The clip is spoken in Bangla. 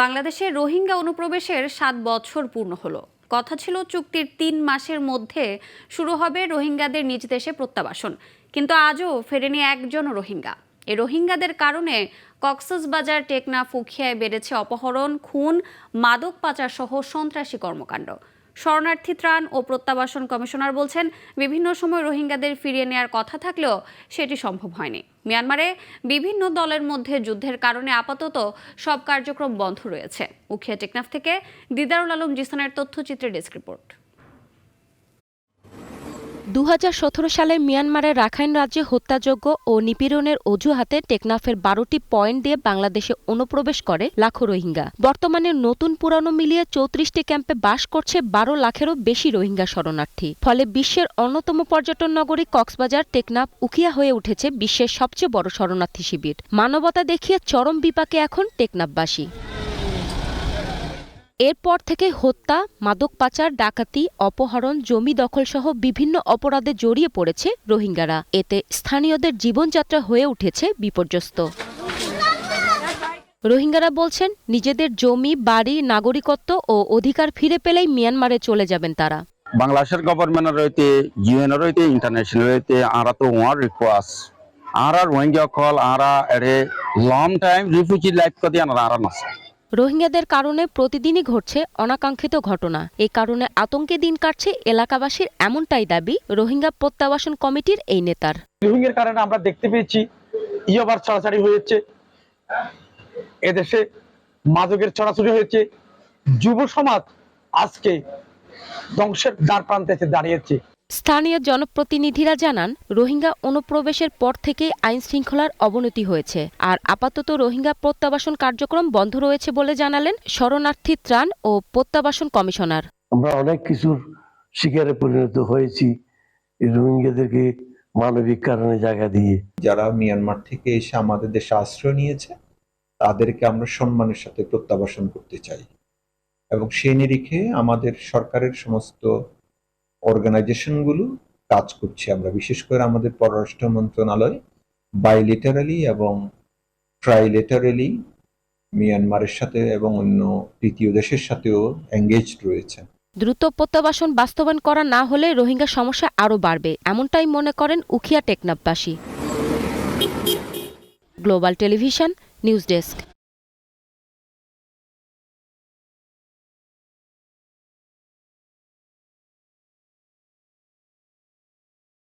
বাংলাদেশে রোহিঙ্গা অনুপ্রবেশের ৭ বছর পূর্ণ হলো। কথা ছিল চুক্তির ৩ মাসের মধ্যে শুরু হবে রোহিঙ্গাদের নিজ দেশে প্রত্যাবাসন, কিন্তু আজও ফেরেনি একজনও রোহিঙ্গা। এই রোহিঙ্গাদের কারণে কক্সবাজার, টেকনাফ, উখিয়ায় বেড়েছে অপহরণ, খুন, মাদক পাচার সহ সন্ত্রাসী কর্মকাণ্ড। শরণার্থী ত্রাণ ও প্রত্যাবাসন কমিশনার বলছেন, বিভিন্ন সময় রোহিঙ্গাদের ফিরিয়ে নেওয়ার কথা থাকলেও সেটি সম্ভব হয়নি। মিয়ানমারে বিভিন্ন দলের মধ্যে যুদ্ধের কারণে আপাতত সব কার্যক্রম বন্ধ রয়েছে। উখিয়া, টেকনাফ থেকে দিদারুল আলম জিসানের তথ্যচিত্রের ডেস্ক রিপোর্ট। ২০১৭ সালে মিয়ানমারের রাখাইন রাজ্যে হত্যাযজ্ঞ ও নিপীড়নের অজুহাতে টেকনাফের ১২টি পয়েন্ট দিয়ে বাংলাদেশে অনুপ্রবেশ করে লাখো রোহিঙ্গা। বর্তমানে নতুন পুরানো মিলিয়ে ৩৪টি ক্যাম্পে বাস করছে ১২ লাখেরও বেশি রোহিঙ্গা শরণার্থী। ফলে বিশ্বের অন্যতম পর্যটন নগরী কক্সবাজার, টেকনাফ, উখিয়া হয়ে উঠেছে বিশ্বের সবচেয়ে বড় শরণার্থী শিবির। মানবতা দেখিয়ে চরম বিপাকে এখন টেকনাফবাসী। এরপর থেকে হত্যা, মাদক পাচার, ডাকাতি, অপহরণ, জমি দখলসহ বিভিন্ন অপরাধে জড়িয়ে পড়েছে রোহিঙ্গারা। এতে স্থানীয়দের জীবনযাত্রা হয়ে উঠেছে বিপর্যস্ত। রোহিঙ্গারা বলছেন, নিজেদের জমি, বাড়ি, নাগরিকত্ব ও অধিকার ফিরে পেলেই মিয়ানমারে চলে যাবেন তারা। বাংলাদেশের গভর্নমেন্টের রইতে, ইউএনের রইতে, ইন্টারন্যাশনাল রইতে আরা তো ওয়ার রিকোয়েস্ট আরা রোহিঙ্গা কল আরা এরে লং টাইম রিফিউজি লাইফ কদি আরা নাছে। রোহিঙ্গাদের কারণে প্রতিদিনই ঘটছে অনাকাঙ্ক্ষিত ঘটনা। এই কারণে আতঙ্কে দিন কাটছে এলাকাবাসীর, এমনটাই দাবি রোহিঙ্গা প্রত্যাবাসন কমিটির এই নেতার। রোহিঙ্গার কারণে আমরা দেখতে পেয়েছি ইয়াবার ছড়াছড়ি হয়েছে, এদেশে মাদকের ছড়াছড়ি হয়েছে, যুব সমাজ আজকে ধ্বংসের দ্বার প্রান্তে দাঁড়িয়েছে। স্থানীয় জনপ্রতিনিধিরা জানান, রোহিঙ্গা অনুপ্রবেশের পর থেকে আইন শৃঙ্খলার অবনতি হয়েছে, আর আপাতত রোহিঙ্গা প্রত্যাবাসন কার্যক্রম বন্ধ রয়েছে বলে জানালেন শরণার্থী ত্রাণ ও প্রত্যাবাসন কমিশনার। আমরা অনেক কিছুর শিকারে পরিণত হয়েছি রোহিঙ্গাদেরকে মানবিক কারণে জায়গা দিয়ে। যারা মিয়ানমার থেকে এসে আমাদের দেশে আশ্রয় নিয়েছে তাদেরকে আমরা সম্মানের সাথে প্রত্যাবাসন করতে চাই, এবং সেই নিরিখে আমাদের সরকারের সমস্ত অর্গানাইজেশনগুলো কাজ করছে। আমরা বিশেষ করে আমাদের পররাষ্ট্র মন্ত্রণালয় বাইলেটারালি এবং ট্রাইলেটারালি মিয়ানমারের সাথে এবং অন্য তৃতীয় দেশের সাথেও এঙ্গেজড রয়েছে। দ্রুত প্রত্যাবাসন বাস্তবায়ন করা না হলে রোহিঙ্গা সমস্যা আরও বাড়বে, এমনটাই মনে করেন উখিয়া টেকনাফবাসী। Global television news desk.